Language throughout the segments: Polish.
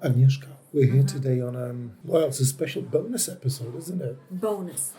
Agnieszka, we're here today on it's a special bonus episode, isn't it?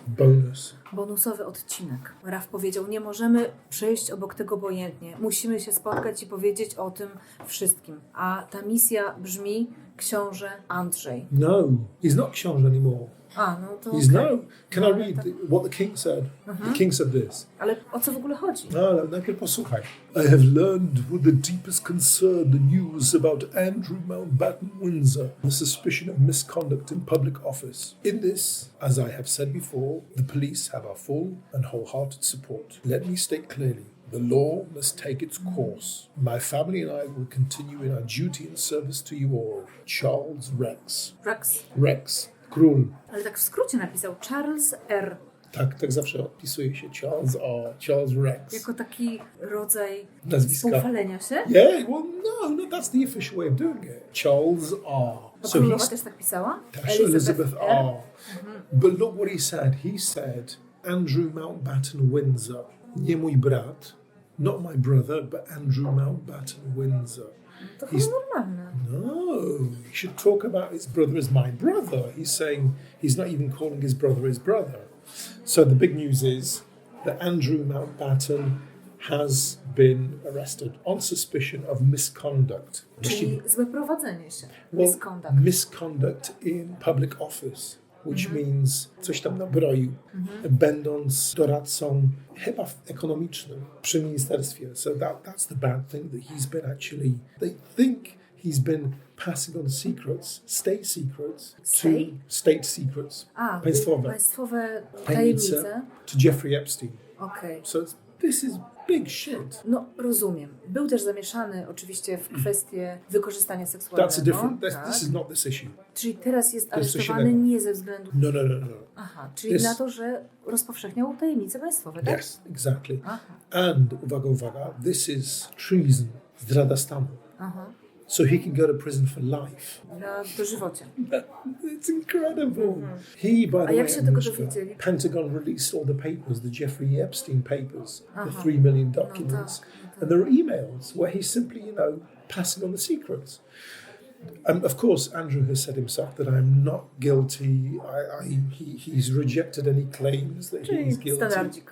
Bonus. Bonusowy odcinek. Raf powiedział, nie możemy przejść obok tego obojętnie. Musimy się spotkać i powiedzieć o tym wszystkim. A ta misja brzmi książę Andrzej. No, he's not książę anymore. No to He's okay. Can I read what the king said? The king said this. Ale o co w ogóle chodzi? No, najpierw posłuchaj. I have learned with the deepest concern the news about Andrew Mountbatten Windsor, the suspicion of misconduct in public office. In this, as I have said before, the police have our full and wholehearted support. Let me state clearly, the law must take its course. My family and I will continue in our duty and service to you all. Charles Rex. Rex. Król. Ale tak w skrócie napisał Charles R. Tak zawsze odpisuje się Charles Rex. Jako taki rodzaj nazwiska. współchwalenia się? Yeah, well no, that's the official way of doing it. Charles R. So królowa też tak pisała? Elizabeth R. But look what he said. He said, Andrew Mountbatten Windsor. Nie mój brat. Not my brother, but Andrew Mountbatten Windsor. To chyba normalne. No, he should talk about his brother as my brother. He's saying he's not even calling his brother. So the big news is that Andrew Mountbatten has been arrested on suspicion of misconduct. Czyli złe prowadzenie się. Misconduct in public office, which means coś tam nabroił, będąc doradcą chyba ekonomicznym przy ministerstwie. So that's the bad thing, that he's been actually, they think he's been passing on secrets, state secrets, state secrets, państwowe tajemnice to Jeffrey Epstein. Okay. So this is big shit. No, rozumiem. Był też zamieszany oczywiście w kwestię wykorzystania seksualnego. That's a different, this is not this issue. Czyli teraz jest aresztowany nie ze względu... No. Aha, czyli na to, że rozpowszechniał tajemnice państwowe, tak? Yes, exactly. And, uwaga, this is treason, zdrada stanu. So he can go to prison for life. Na dożywocie. It's incredible. He, by the way, jak się tego dowiedzieli? Pentagon released all the papers, the Jeffrey Epstein papers, the 3 million documents. And there are emails where he's simply, passing on the secrets. And of course, Andrew has said himself that I'm not guilty. He's rejected any claims that he's guilty. Standardzik.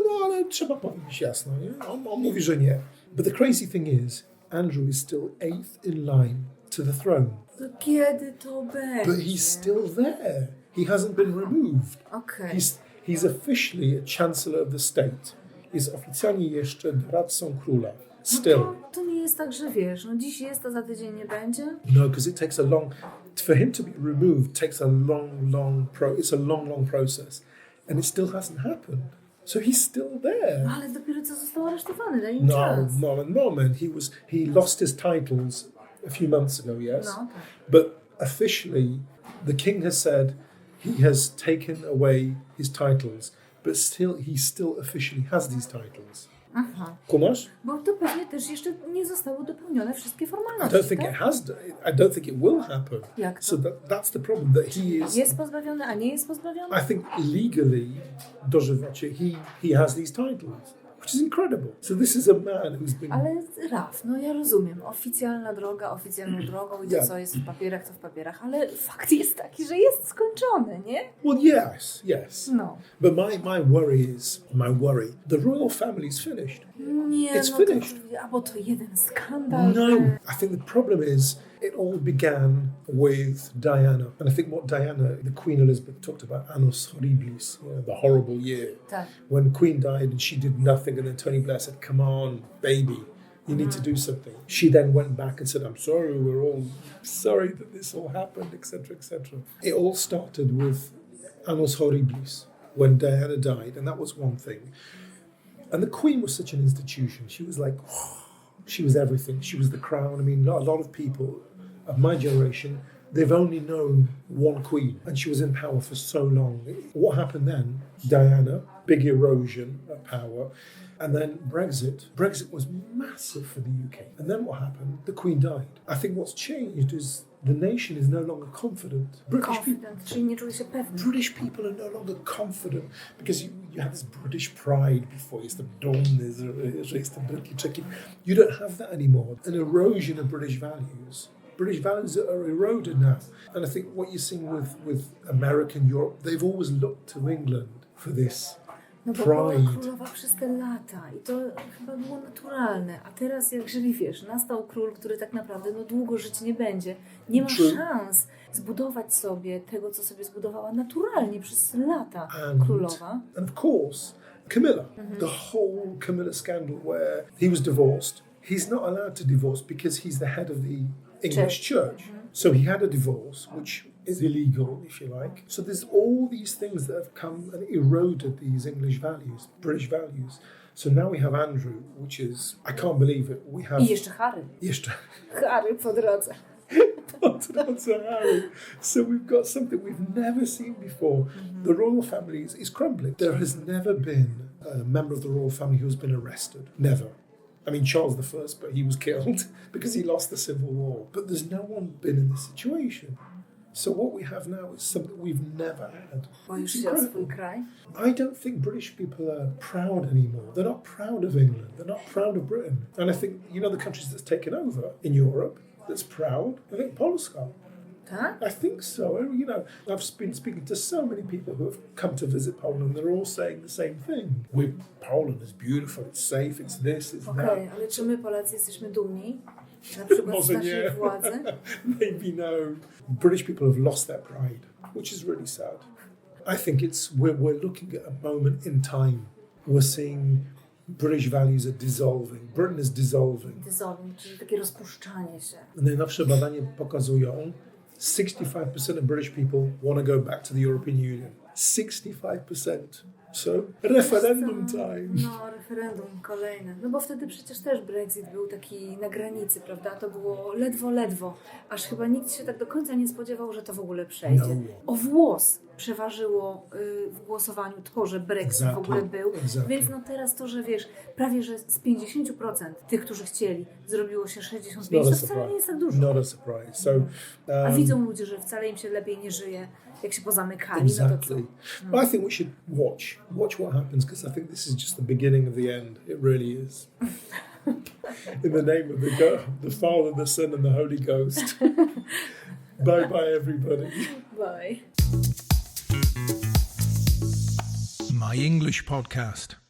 No, ale trzeba powiedzieć jasno, nie? On mówi, że nie. But the crazy thing is, Andrew is still 8th in line to the throne. Kiedy to będzie? But he's still there. He hasn't been removed. Okay. He's officially a chancellor of the state. Jest oficjalnie jeszcze doradcą króla. Still. To nie jest tak, że wiesz, dziś jest, a za tydzień nie będzie? No, because it takes for him to be removed takes a it's a long process. And it still hasn't happened. So he's still there. Ale dopiero co został aresztowany, daj im czas. Moment. He lost his titles a few months ago, yes? No, tak. But officially, the king has said he has taken away his titles, but he still officially has these titles. Kumasz? Bo to pewnie też jeszcze nie zostały dopełnione wszystkie formalności. I don't think it has. I don't think it will happen. Jak to? So that's the problem, that he is. Jest pozbawiony, a nie jest pozbawiony? I think legally, dożywocie, he has these titles, which is incredible. So this is a man who's been. Ale Raf, ja rozumiem. Oficjalną drogą i to, co jest w papierach, to w papierach. Ale fakt jest taki, że jest skończony, nie? Well, yes. No. But my worry, the royal family is finished. Nie, it's finished. Albo to jeden skandal. No, I think the problem is it all began with Diana. And I think what Diana, the Queen Elizabeth, talked about annus horribilis, the horrible year. Tak. When the Queen died and she did nothing, and then Tony Blair said, come on, baby, you need to do something. She then went back and said, I'm sorry, we're all sorry that this all happened, etc., etc. It all started with annus horribilis, when Diana died, and that was one thing. And the Queen was such an institution. She was like, she was everything. She was the crown. I mean, a lot of people of my generation, they've only known one queen, and she was in power for so long. What happened then? Diana, big erosion of power. And then Brexit. Brexit was massive for the UK. And then what happened? The Queen died. I think what's changed is the nation is no longer confident. Czyli nie czuje się pewny. British people are no longer confident because you have this British pride before. Jestem dumny, że jestem Brytyjczykiem. You don't have that anymore. An erosion of British values British values are eroded now. And I think what you're seeing with America and Europe, they've always looked to England for this No bo była pride. królowa przez te lata i to chyba było naturalne. A teraz, jeżeli wiesz, nastał król, który tak naprawdę długo żyć nie będzie. Nie ma szans zbudować sobie tego, co sobie zbudowała naturalnie przez lata królowa. And of course, Camilla, the whole Camilla scandal where he was divorced. He's not allowed to divorce because he's the head of the English church. So he had a divorce, which is illegal, if you like. So there's all these things that have come and eroded these English values, British values. So now we have Andrew, which is, I can't believe it. We have... I jeszcze Harry. Harry po drodze. Harry. So we've got something we've never seen before. The royal family is crumbling. There has never been a member of the royal family who's been arrested. Never. I mean, Charles I, but he was killed because he lost the Civil War. But there's no one been in this situation. So what we have now is something we've never had. Boisz się o swój kraj? I don't think British people are proud anymore. They're not proud of England. They're not proud of Britain. And I think, the countries that's taken over in Europe that's proud, I think Polska. Tak? I think so. I've been speaking to so many people who have come to visit Poland. They're all saying the same thing. Poland is beautiful, it's safe, it's this, it's that. Okej, ale czy my Polacy jesteśmy dumni? Na przykład z naszej władzy? Maybe no. British people have lost their pride, which is really sad. I think we're looking at a moment in time. We're seeing British values are dissolving. Britain is dissolving. Dissolving, czyli takie rozpuszczanie się. Najnowsze badania pokazują, 65% of British people want to go back to the European Union. 65%. So, referendum time. No, referendum kolejne. No bo wtedy przecież też Brexit był taki na granicy, prawda? To było ledwo. Aż chyba nikt się tak do końca nie spodziewał, że to w ogóle przejdzie. No. O włos przeważyło w głosowaniu to, że Brexit w ogóle był. Więc teraz to, że wiesz, prawie że z 50% tych, którzy chcieli, zrobiło się 65%, to wcale nie jest tak dużo. Not a surprise. So, a widzą ludzie, że wcale im się lepiej nie żyje, jak się pozamykali. Exactly. No to co? But I think we should watch what happens, because I think this is just the beginning of the end. It really is. In the name of the Father, the Son and the Holy Ghost. Bye everybody. Bye. My English podcast.